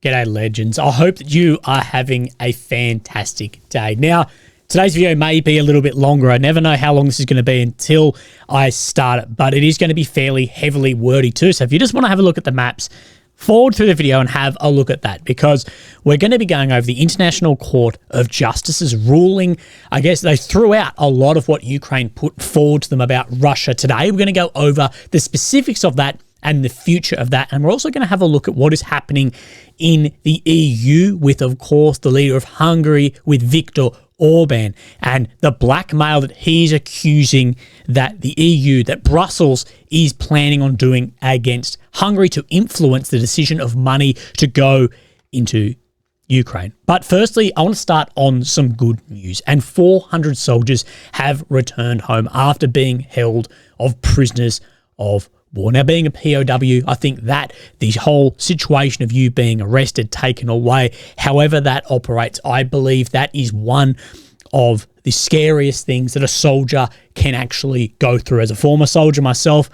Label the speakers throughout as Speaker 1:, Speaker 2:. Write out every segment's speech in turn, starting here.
Speaker 1: G'day legends. I hope that you are having a fantastic day. Now, today's video may be a little bit longer. I never know how long this is going to be until I start it, but it is going to be fairly heavily wordy too. So if you just want to have a look at the maps, forward through the video and have a look at that, because we're going to be going over the International Court of Justice's ruling. I guess they threw out a lot of what Ukraine put forward to them about Russia today. We're going to go over the specifics of that and the future of that. And we're also going to have a look at what is happening in the EU with, of course, the leader of Hungary, with Viktor Orban, and the blackmail that he's accusing that the EU, that Brussels is planning on doing against Hungary to influence the decision of money to go into Ukraine. But firstly, I want to start on some good news. And 400 soldiers have returned home after being held of prisoners of war. Now, being a POW, I think that the whole situation of you being arrested, taken away, however that operates, I believe that is one of the scariest things that a soldier can actually go through. As a former soldier myself,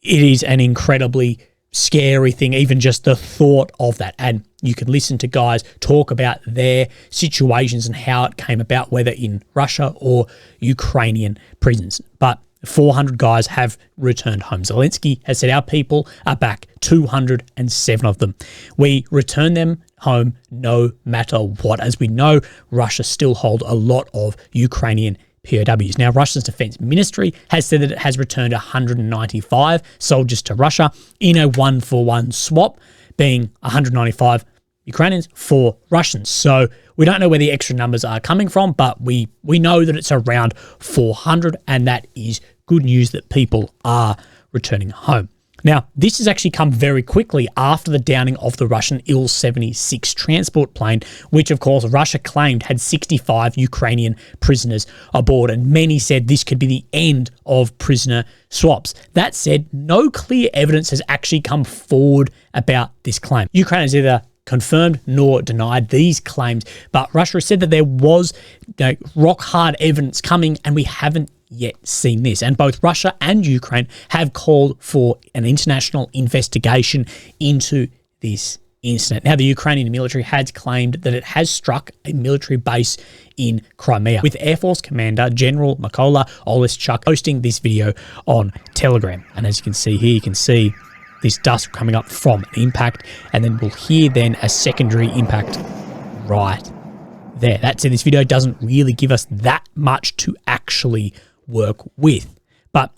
Speaker 1: it is an incredibly scary thing, even just the thought of that. And you can listen to guys talk about their situations and how it came about, whether in Russia or Ukrainian prisons. But 400 guys have returned home. Zelensky has said our people are back, 207 of them. We return them home no matter what. As we know, Russia still hold a lot of Ukrainian POWs. Now, Russia's defense ministry has said that it has returned 195 soldiers to Russia in a 1-for-1 swap, being 195 Ukrainians for Russians. So we don't know where the extra numbers are coming from, but we know that it's around 400, and that is good news that people are returning home. Now, this has actually come very quickly after the downing of the Russian Il-76 transport plane, which, of course, Russia claimed had 65 Ukrainian prisoners aboard, and many said this could be the end of prisoner swaps. That said, no clear evidence has actually come forward about this claim. Ukraine has either confirmed nor denied these claims, but Russia has said that there was rock-hard evidence coming, and we haven't yet seen this. And both Russia and Ukraine have called for an international investigation into this incident. Now, the Ukrainian military has claimed that it has struck a military base in Crimea, with Air Force Commander General Mykola Oleschuk posting this video on Telegram. And as you can see here, you can see this dust coming up from an impact, and then we'll hear then a secondary impact right there. That said, this video doesn't really give us that much to actually work with. But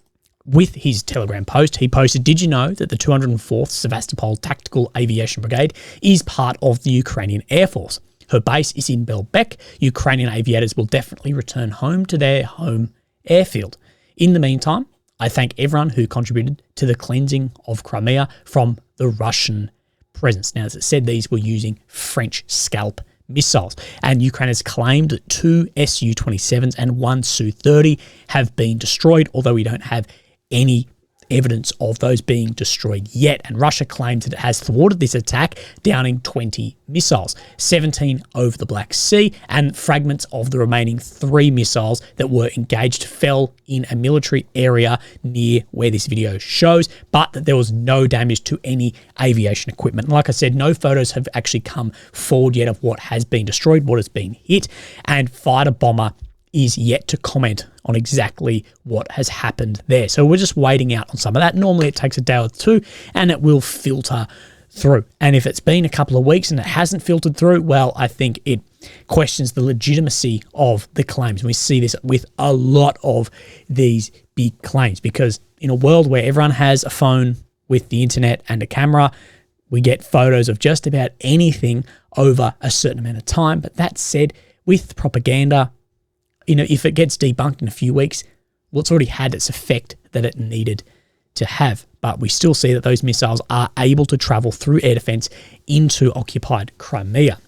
Speaker 1: with his Telegram post, he posted, "Did you know that the 204th Sevastopol Tactical Aviation Brigade is part of the Ukrainian Air Force? Her base is in Belbek. Ukrainian aviators will definitely return home to their home airfield. In the meantime, I thank everyone who contributed to the cleansing of Crimea from the Russian presence." Now, as it said, these were using French Scalp missiles, and Ukraine has claimed that 2 Su-27s and 1 Su-30 have been destroyed, although we don't have any evidence of those being destroyed yet. And Russia claims that it has thwarted this attack, downing 20 missiles, 17 over the Black Sea, and fragments of the remaining 3 missiles that were engaged fell in a military area near where this video shows, but that there was no damage to any aviation equipment. And like I said, no photos have actually come forward yet of what has been destroyed, what has been hit, and fighter bomber is yet to comment on exactly what has happened there. So we're just waiting out on some of that. Normally it takes a day or two and it will filter through. And if it's been a couple of weeks and it hasn't filtered through, well, I think it questions the legitimacy of the claims. And we see this with a lot of these big claims, because in a world where everyone has a phone with the internet and a camera, we get photos of just about anything over a certain amount of time. But that said, with propaganda, if it gets debunked in a few weeks, well, it's already had its effect that it needed to have. But we still see that those missiles are able to travel through air defense into occupied Crimea.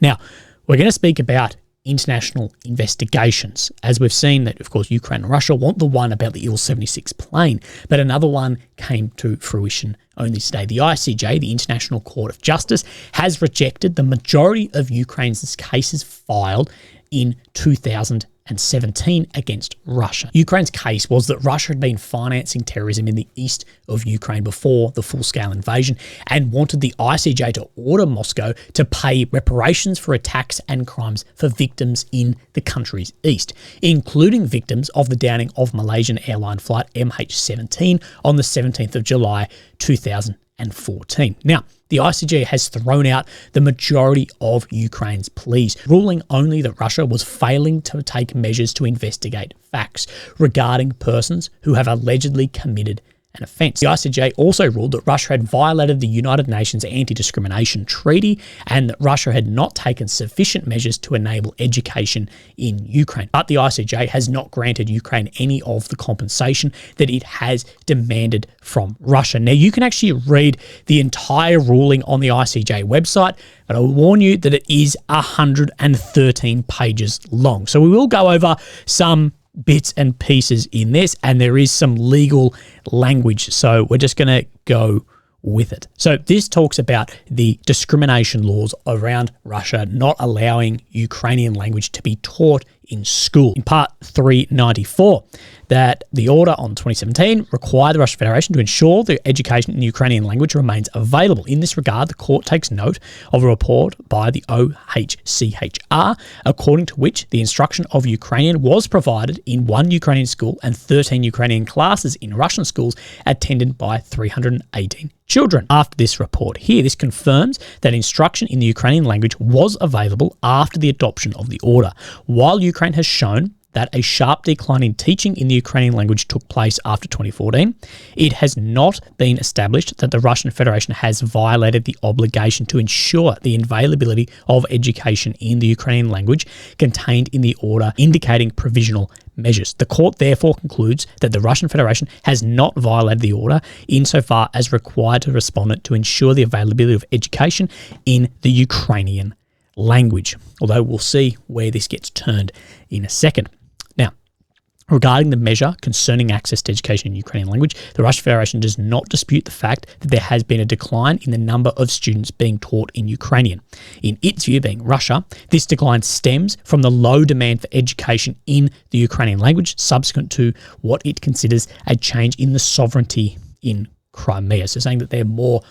Speaker 1: Now, we're going to speak about international investigations, as we've seen that, of course, Ukraine and Russia want the one about the Il-76 plane, but another one came to fruition only today. The ICJ, the International Court of Justice, has rejected the majority of Ukraine's cases filed in 2018. 2017 against Russia. Ukraine's case was that Russia had been financing terrorism in the east of Ukraine before the full-scale invasion and wanted the ICJ to order Moscow to pay reparations for attacks and crimes for victims in the country's east, including victims of the downing of Malaysian airline flight MH17 on the 17th of July 2014. Now, the ICJ has thrown out the majority of Ukraine's pleas, ruling only that Russia was failing to take measures to investigate facts regarding persons who have allegedly committed an offence. The ICJ also ruled that Russia had violated the United Nations Anti-Discrimination Treaty and that Russia had not taken sufficient measures to enable education in Ukraine. But the ICJ has not granted Ukraine any of the compensation that it has demanded from Russia. Now, you can actually read the entire ruling on the ICJ website, but I will warn you that it is 113 pages long. So we will go over some bits and pieces in this, and there is some legal language, so we're just going to go with it. So this talks about the discrimination laws around Russia not allowing Ukrainian language to be taught in school. In part 394, that the order on 2017 required the Russian Federation to ensure the education in the Ukrainian language remains available. In this regard, the court takes note of a report by the OHCHR, according to which the instruction of Ukrainian was provided in 1 Ukrainian school and 13 Ukrainian classes in Russian schools attended by 318 children. After this report here, this confirms that instruction in the Ukrainian language was available after the adoption of the order. While Ukraine has shown that a sharp decline in teaching in the Ukrainian language took place after 2014, it has not been established that the Russian Federation has violated the obligation to ensure the availability of education in the Ukrainian language contained in the order, indicating provisional measures. The court therefore concludes that the Russian Federation has not violated the order insofar as required to respondent to ensure the availability of education in the Ukrainian language, although we'll see where this gets turned in a second. Now, regarding the measure concerning access to education in Ukrainian language, the Russian Federation does not dispute the fact that there has been a decline in the number of students being taught in Ukrainian. In its view, being Russia, this decline stems from the low demand for education in the Ukrainian language subsequent to what it considers a change in the sovereignty in Crimea. So saying that they're more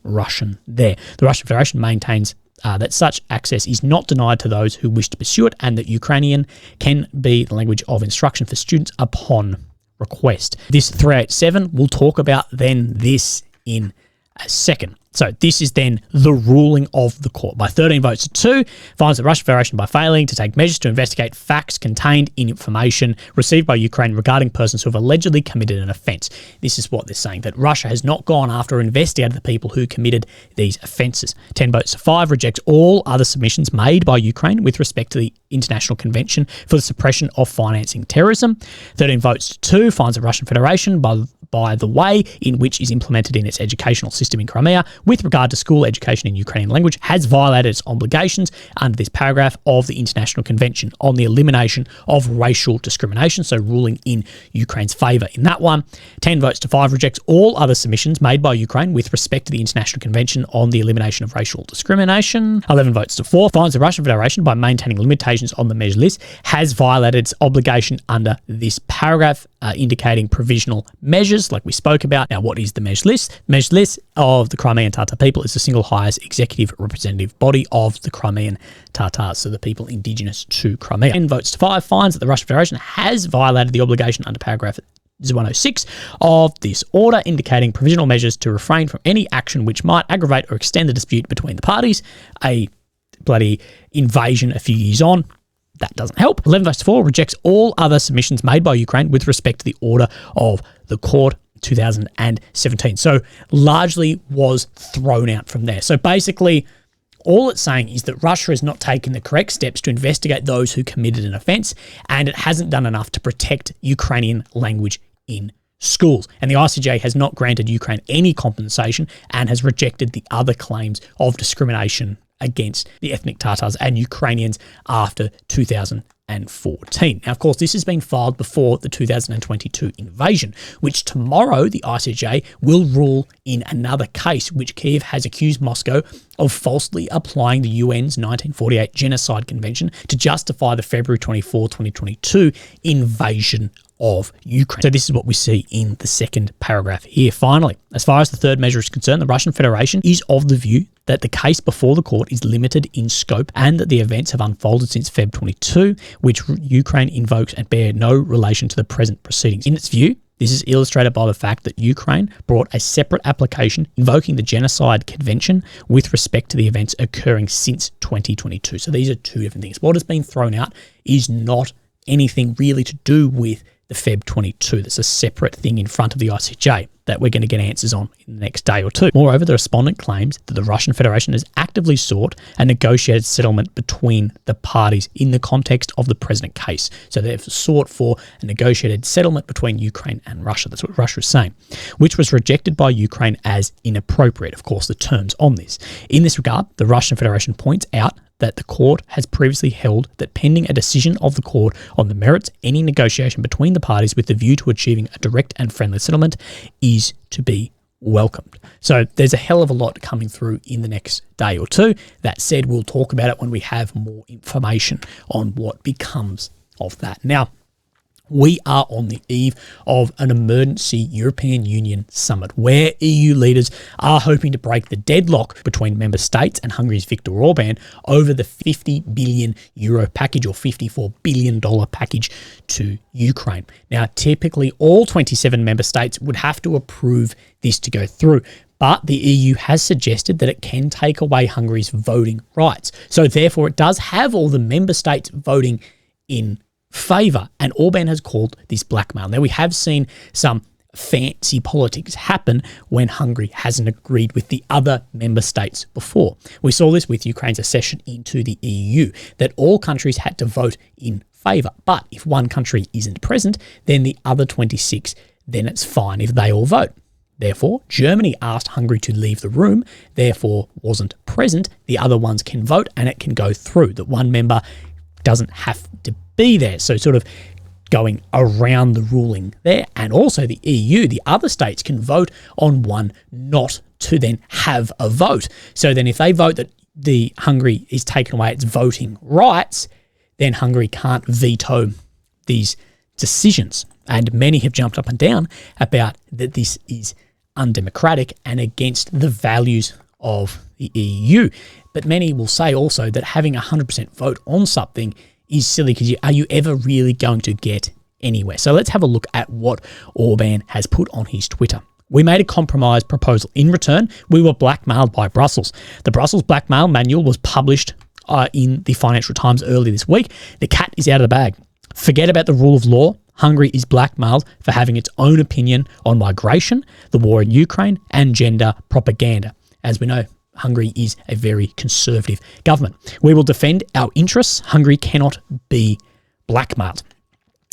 Speaker 1: Russian there. The Russian Federation maintains that such access is not denied to those who wish to pursue it, and that Ukrainian can be the language of instruction for students upon request. This 387 will talk about then this in a second. So this is then the ruling of the court. By 13 votes to 2, finds the Russian Federation by failing to take measures to investigate facts contained in information received by Ukraine regarding persons who have allegedly committed an offence. This is what they're saying, that Russia has not gone after or investigated the people who committed these offences. 10 votes to 5 rejects all other submissions made by Ukraine with respect to the International Convention for the Suppression of Financing Terrorism. 13 votes to 2 finds the Russian Federation by the way in which is implemented in its educational system in Crimea with regard to school education in Ukrainian language has violated its obligations under this paragraph of the International Convention on the Elimination of Racial Discrimination, so ruling in Ukraine's favour in that one. 10 votes to 5 rejects all other submissions made by Ukraine with respect to the International Convention on the Elimination of Racial Discrimination. 11 votes to 4 finds the Russian Federation, by maintaining limitations on the measure list, has violated its obligation under this paragraph, indicating provisional measures like we spoke about. Now, what is the measure list? The measure list of the Crimean Tatar people is the single highest executive representative body of the Crimean Tatars, so the people indigenous to Crimea. 10 votes to 5 finds that the Russian Federation has violated the obligation under paragraph 106 of this order, indicating provisional measures to refrain from any action which might aggravate or extend the dispute between the parties. A bloody invasion a few years on, that doesn't help. 11 votes to 4 rejects all other submissions made by Ukraine with respect to the order of the court 2017. So largely was thrown out from there. So basically, all it's saying is that Russia has not taken the correct steps to investigate those who committed an offence, and it hasn't done enough to protect Ukrainian language in schools. And the ICJ has not granted Ukraine any compensation and has rejected the other claims of discrimination against the ethnic Tatars and Ukrainians after 2014. Now, of course, this has been filed before the 2022 invasion, which tomorrow the ICJ will rule in another case, which Kyiv has accused Moscow of falsely applying the UN's 1948 Genocide Convention to justify the February 24, 2022 invasion of Ukraine. So this is what we see in the second paragraph here. Finally, as far as the third measure is concerned, the Russian Federation is of the view that the case before the court is limited in scope and that the events have unfolded since Feb 22, which Ukraine invokes and bear no relation to the present proceedings. In its view, this is illustrated by the fact that Ukraine brought a separate application invoking the Genocide Convention with respect to the events occurring since 2022. So these are two different things. What has been thrown out is not anything really to do with the Feb 22. That's a separate thing in front of the ICJ that we're going to get answers on in the next day or two. Moreover, the respondent claims that the Russian Federation has actively sought a negotiated settlement between the parties in the context of the present case. So they've sought for a negotiated settlement between Ukraine and Russia. That's what Russia is saying, which was rejected by Ukraine as inappropriate. Of course, the terms on this. In this regard, the Russian Federation points out that the court has previously held that pending a decision of the court on the merits, any negotiation between the parties with the view to achieving a direct and friendly settlement is to be welcomed. So there's a hell of a lot coming through in the next day or two. That said, we'll talk about it when we have more information on what becomes of that. Now, we are on the eve of an emergency European Union summit where EU leaders are hoping to break the deadlock between member states and Hungary's Viktor Orban over the 50 billion euro package or $54 billion package to Ukraine. Now, typically all 27 member states would have to approve this to go through. But the EU has suggested that it can take away Hungary's voting rights. So therefore, it does have all the member states voting in favour, and Orban has called this blackmail. Now, we have seen some fancy politics happen when Hungary hasn't agreed with the other member states before. We saw this with Ukraine's accession into the EU, that all countries had to vote in favour. But if one country isn't present, then the other 26, then it's fine if they all vote. Therefore, Germany asked Hungary to leave the room, therefore wasn't present. The other ones can vote and it can go through. That one member doesn't have to be there. So sort of going around the ruling there. And also the EU, the other states can vote on one not to then have a vote. So then if they vote that the Hungary is taken away its voting rights, then Hungary can't veto these decisions. And many have jumped up and down about that this is undemocratic and against the values of the EU. But many will say also that having 100% vote on something is silly because are you ever really going to get anywhere? So let's have a look at what Orban has put on his Twitter. We made a compromise proposal. In return, we were blackmailed by Brussels. The Brussels blackmail manual was published in the Financial Times earlier this week. The cat is out of the bag. Forget about the rule of law. Hungary is blackmailed for having its own opinion on migration, the war in Ukraine, and gender propaganda. As we know, Hungary is a very conservative government. We will defend our interests. Hungary cannot be blackmailed.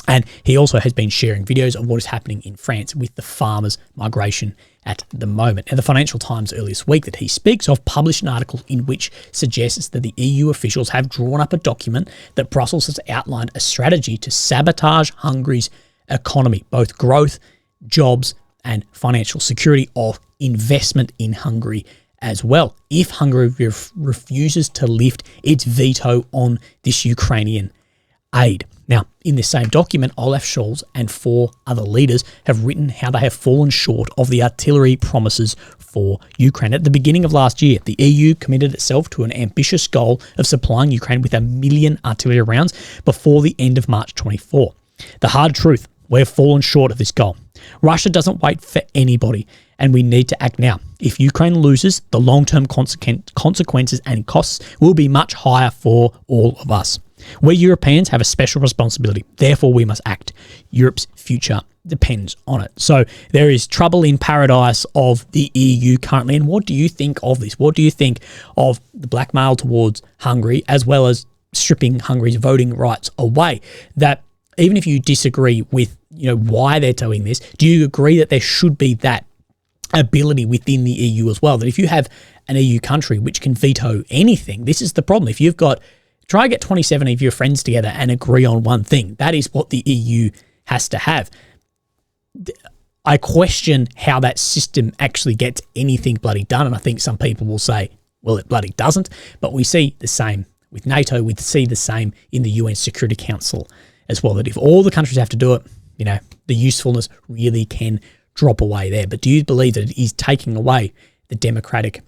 Speaker 1: And he also has been sharing videos of what is happening in France with the farmers' migration at the moment. And the Financial Times earlier this week that he speaks of published an article in which suggests that the EU officials have drawn up a document that Brussels has outlined a strategy to sabotage Hungary's economy, both growth, jobs, and financial security of investment in Hungary as well, if Hungary refuses to lift its veto on this Ukrainian aid. Now, in this same document, Olaf Scholz and 4 other leaders have written how they have fallen short of the artillery promises for Ukraine. At the beginning of last year, the EU committed itself to an ambitious goal of supplying Ukraine with 1 million artillery rounds before the end of March 24. The hard truth, we've fallen short of this goal. Russia doesn't wait for anybody, and we need to act now. If Ukraine loses, the long-term consequences and costs will be much higher for all of us. We Europeans have a special responsibility. Therefore, we must act. Europe's future depends on it. So there is trouble in paradise of the EU currently. And what do you think of this? What do you think of the blackmail towards Hungary, as well as stripping Hungary's voting rights away? That even if you disagree with why they're doing this, do you agree that there should be that ability within the EU as well? That if you have an EU country which can veto anything, this is the problem. If you've got Try get 27 of your friends together and agree on one thing. That is what the EU has to have. I question how that system actually gets anything bloody done. And I think some people will say, well, it bloody doesn't. But we see the same with NATO. We see the same in the UN Security Council as well, that if all the countries have to do it, you know, the usefulness really can drop away there. But do you believe that it is taking away the democratic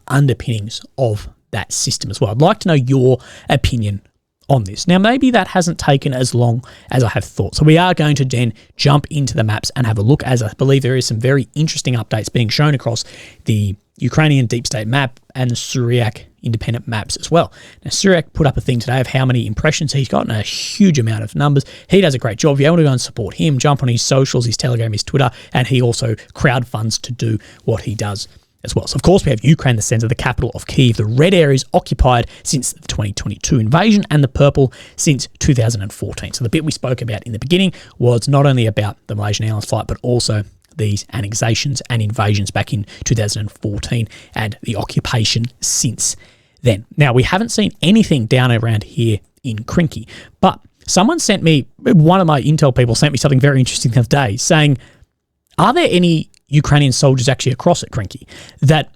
Speaker 1: underpinnings of that system as well? I'd like to know your opinion on this. Now, maybe that hasn't taken as long as I have thought. So we are going to then jump into the maps and have a look, as I believe there is some very interesting updates being shown across the Ukrainian deep state map and the Syriac independent maps as well. Now, Syriac put up a thing today of how many impressions he's gotten, a huge amount of numbers. He does a great job. If you want to go and support him, jump on his socials, his Telegram, his Twitter, and he also crowdfunds to do what he does as well. So, of course, we have Ukraine, the centre, the capital of Kyiv. The red areas occupied since the 2022 invasion, and the purple since 2014. So the bit we spoke about in the beginning was not only about the Malaysian Airlines flight, but also these annexations and invasions back in 2014 and the occupation since then. Now, we haven't seen anything down around here in Krinky, but someone sent me, one of my intel people sent me something very interesting the other day saying, are there any Ukrainian soldiers actually across at Krinky? That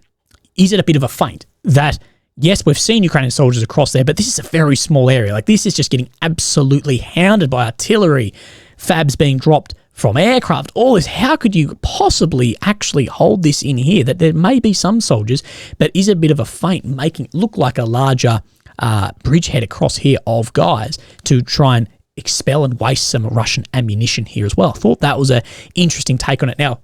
Speaker 1: is it a bit of a feint that, yes, we've seen Ukrainian soldiers across there, but this is a very small area. Like, this is just getting absolutely hounded by artillery, fabs being dropped from aircraft, all this. How could you possibly actually hold this in here? That there may be some soldiers, but is a bit of a feint, making it look like a larger bridgehead across here of guys to try and expel and waste some Russian ammunition here as well. I thought that was an interesting take on it. Now,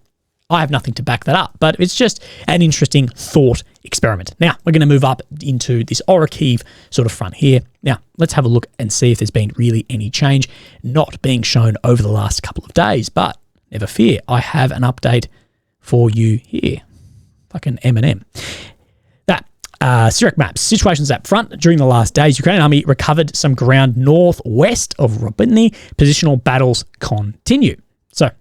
Speaker 1: I have nothing to back that up, but it's just an interesting thought experiment. Now, we're going to move up into this Orikhiv sort of front here. Now, let's have a look and see if there's been really any change not being shown over the last couple of days. But never fear, I have an update for you here. Fucking Eminem. That Syriac maps, situations up front. During the last days, Ukrainian army recovered some ground northwest of Robotny. Positional battles continue. So,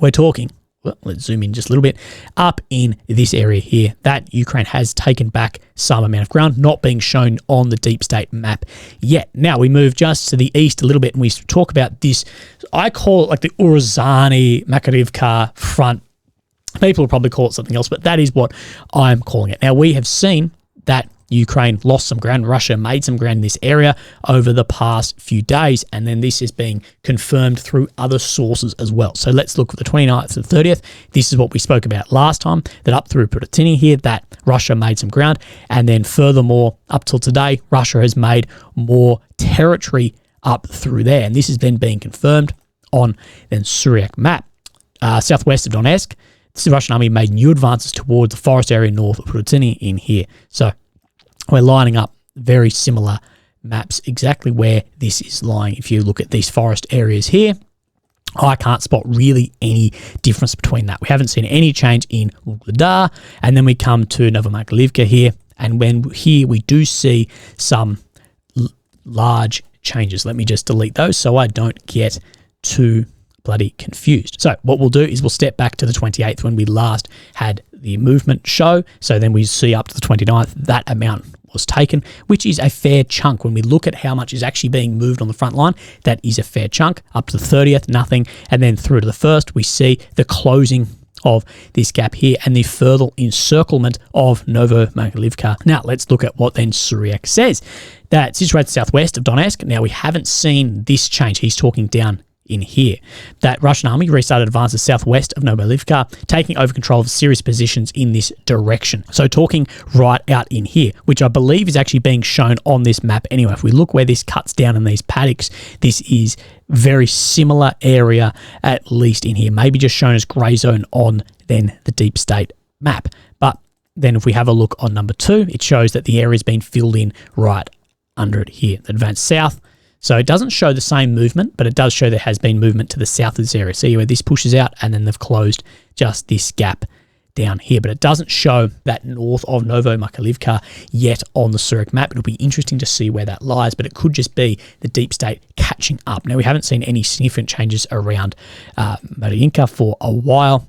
Speaker 1: we're talking, well, let's zoom in just a little bit, up in this area here, that Ukraine has taken back some amount of ground, not being shown on the deep state map yet. Now, we move just to the east a little bit, and we talk about this, I call it like the Urzani Makarivka front. People will probably call it something else, but that is what I'm calling it. Now, we have seen that Ukraine lost some ground. Russia made some ground in this area over the past few days, and then this is being confirmed through other sources as well. So let's look at the 29th to the 30th. This is what we spoke about last time, that up through Putini here, that Russia made some ground, and then furthermore, up till today, Russia has made more territory up through there, and this has then been confirmed on then Syriac map. Southwest of Donetsk, the Russian army made new advances towards the forest area north of Putini in here. So we're lining up very similar maps exactly where this is lying. If you look at these forest areas here, I can't spot really any difference between that. We haven't seen any change in Vuhledar, and then we come to Novomaklivka here, and when here we do see some large changes. Let me just delete those so I don't get too bloody confused. So what we'll do is we'll step back to the 28th when we last had the movement show. So then we see up to the 29th, that amount was taken, which is a fair chunk. When we look at how much is actually being moved on the front line, that is a fair chunk. Up to the 30th, nothing. And then through to the 1st, we see the closing of this gap here and the further encirclement of Novomaklivka. Now, let's look at what then Syriac says. That situated southwest of Donetsk. Now, we haven't seen this change. He's talking down in here. That Russian army restarted advances southwest of Novomaklivka, taking over control of serious positions in this direction. So talking right out in here, which I believe is actually being shown on this map anyway. If we look where this cuts down in these paddocks, this is very similar area, at least in here. Maybe just shown as grey zone on then the deep state map. But then if we have a look on number 2, it shows that the area has been filled in right under it here. Advanced south. So it doesn't show the same movement, but it does show there has been movement to the south of this area. See where this pushes out, and then they've closed just this gap down here. But it doesn't show that north of Novomaklivka yet on the Syriac map. It'll be interesting to see where that lies, but it could just be the deep state catching up. Now, we haven't seen any significant changes around Mariinka for a while.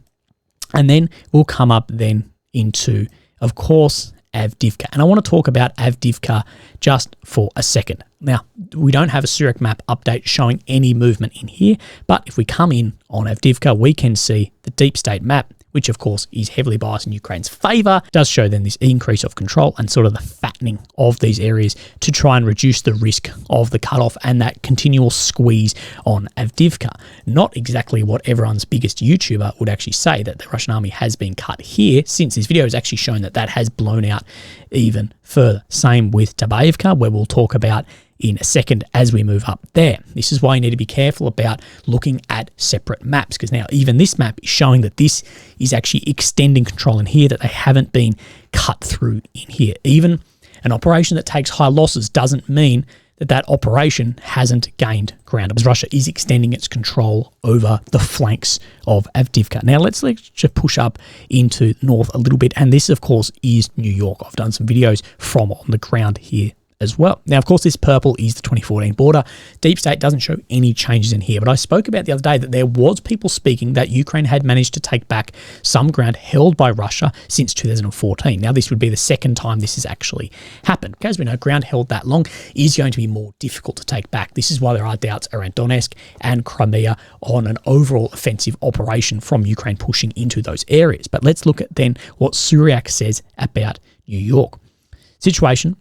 Speaker 1: And then we'll come up then into, of course, Avdiivka. And I want to talk about Avdiivka just for a second. Now, we don't have a Surak map update showing any movement in here, but if we come in on Avdiivka, we can see the deep state map, which of course is heavily biased in Ukraine's favour, does show then this increase of control and sort of the fattening of these areas to try and reduce the risk of the cutoff and that continual squeeze on Avdiivka. Not exactly what everyone's biggest YouTuber would actually say, that the Russian army has been cut here, since this video has actually shown that that has blown out even further. Same with Tabayevka, where we'll talk about in a second as we move up there. This is why you need to be careful about looking at separate maps, because now even this map is showing that this is actually extending control in here, that they haven't been cut through in here. Even an operation that takes high losses doesn't mean that that operation hasn't gained ground, because Russia is extending its control over the flanks of Avdiivka. Now let's just push up into north a little bit, and this of course is New York. I've done some videos from on the ground here as well. Now, of course, this purple is the 2014 border. Deep State doesn't show any changes in here, but I spoke about the other day that there was people speaking that Ukraine had managed to take back some ground held by Russia since 2014. Now, this would be the second time this has actually happened. As we know, ground held that long is going to be more difficult to take back. This is why there are doubts around Donetsk and Crimea on an overall offensive operation from Ukraine pushing into those areas. But let's look at then what Surak says about New York. Situation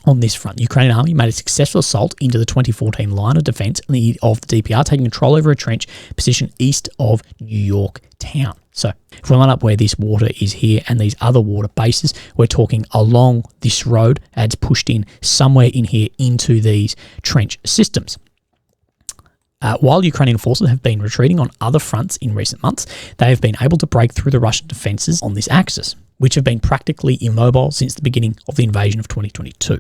Speaker 1: on this front, Ukrainian army made a successful assault into the 2014 line of defence of the DPR, taking control over a trench position east of New York town. So if we line up where this water is here and these other water bases, we're talking along this road and it's pushed in somewhere in here into these trench systems. While Ukrainian forces have been retreating on other fronts in recent months, they have been able to break through the Russian defences on this axis, which have been practically immobile since the beginning of the invasion of 2022.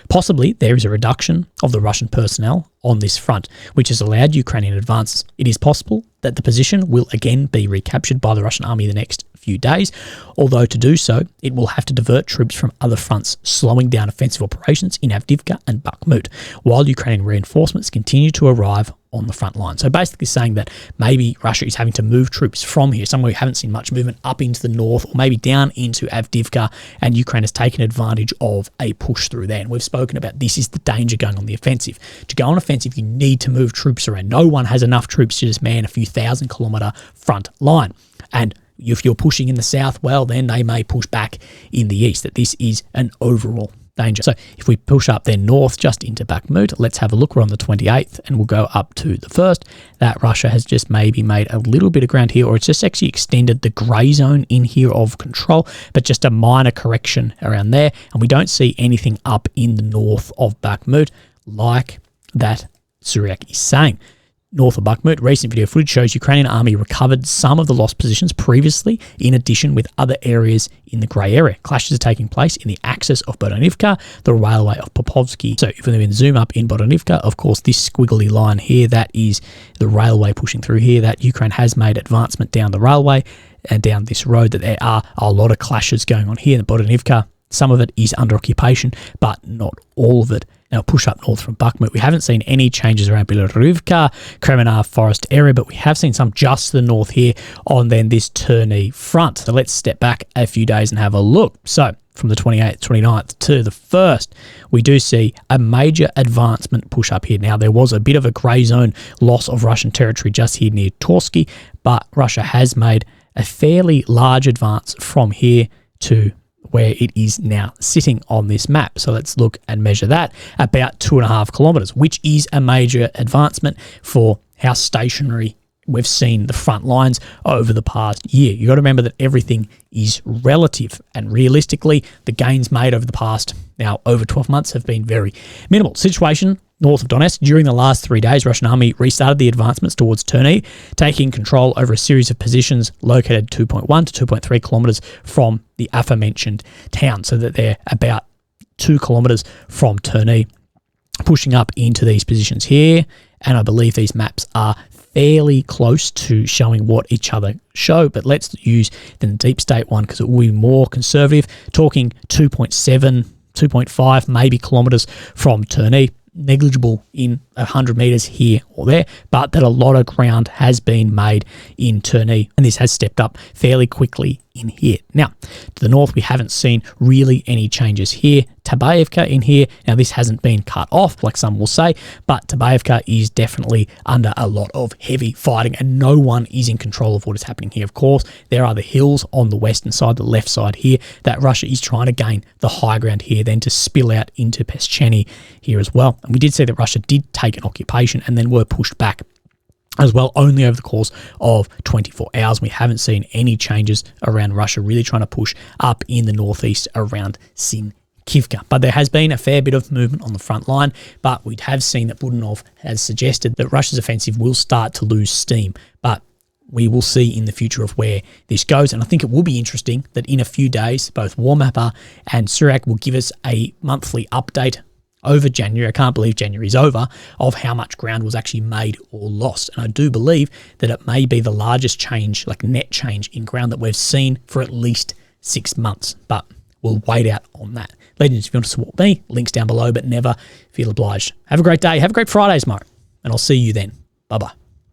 Speaker 1: Possibly there is a reduction of the Russian personnel on this front, which has allowed Ukrainian advances. It is possible that the position will again be recaptured by the Russian army the next few days, although to do so, it will have to divert troops from other fronts, slowing down offensive operations in Avdiivka and Bakhmut, while Ukrainian reinforcements continue to arrive on the front line. So basically saying that maybe Russia is having to move troops from here, somewhere we haven't seen much movement, up into the north, or maybe down into Avdiivka, and Ukraine has taken advantage of a push through there. And we've spoken about this is the danger going on the offensive. To go on offensive, you need to move troops around. No one has enough troops to just man a few 1,000-kilometre front line. And if you're pushing in the south, well, then they may push back in the east. That this is an overall danger. So if we push up then north just into Bakhmut, let's have a look. We're on the 28th and we'll go up to the 1st. That Russia has just maybe made a little bit of ground here, or it's just actually extended the grey zone in here of control, but just a minor correction around there. And we don't see anything up in the north of Bakhmut like that Surak is saying. North of Bakhmut, recent video footage shows Ukrainian army recovered some of the lost positions previously, in addition with other areas in the grey area. Clashes are taking place in the axis of Bodanivka, the railway of Popovsky. So if we then zoom up in Bodanivka, of course, this squiggly line here, that is the railway pushing through here, that Ukraine has made advancement down the railway and down this road, that there are a lot of clashes going on here in Bodanivka. Some of it is under occupation, but not all of it. Now push up north from Bakhmut. We haven't seen any changes around Bilorivka, Kremenar forest area, but we have seen some just to the north here on then this Terney front. So let's step back a few days and have a look. So from the 28th, 29th to the 1st, we do see a major advancement push up here. Now there was a bit of a grey zone loss of Russian territory just here near Torsky, but Russia has made a fairly large advance from here to where it is now sitting on this map. So let's look and measure that, about 2.5 kilometres, which is a major advancement for how stationary we've seen the front lines over the past year. You've got to remember that everything is relative, and realistically, the gains made over the past, now over 12 months, have been very minimal. Situation north of Donetsk, during the last 3 days, Russian army restarted the advancements towards Terney, taking control over a series of positions located 2.1 to 2.3 kilometres from the aforementioned town, so that they're about 2 kilometres from Terney, pushing up into these positions here. And I believe these maps are fairly close to showing what each other show, but let's use the deep state one because it will be more conservative, talking 2.7, 2.5 maybe kilometres from Terney. Negligible in 100 metres here or there, but that a lot of ground has been made in Terney, and this has stepped up fairly quickly in here. Now, to the north, we haven't seen really any changes here. Tabayevka in here. Now, this hasn't been cut off, like some will say, but Tabayevka is definitely under a lot of heavy fighting, and no one is in control of what is happening here. Of course, there are the hills on the western side, the left side here, that Russia is trying to gain the high ground here, then to spill out into Pescheni here as well. And we did see that Russia did take an occupation and then were pushed back as well, only over the course of 24 hours. We haven't seen any changes around Russia really trying to push up in the northeast around Sinkivka. But there has been a fair bit of movement on the front line, but we have seen that Budanov has suggested that Russia's offensive will start to lose steam. But we will see in the future of where this goes. And I think it will be interesting that in a few days, both Warmapper and Surak will give us a monthly update over January. I can't believe January's over, of how much ground was actually made or lost. And I do believe that it may be the largest change, like net change in ground that we've seen for at least 6 months. But we'll wait out on that. Legends, if you want to support me, links down below, but never feel obliged. Have a great day. Have a great Friday tomorrow. And I'll see you then. Bye-bye.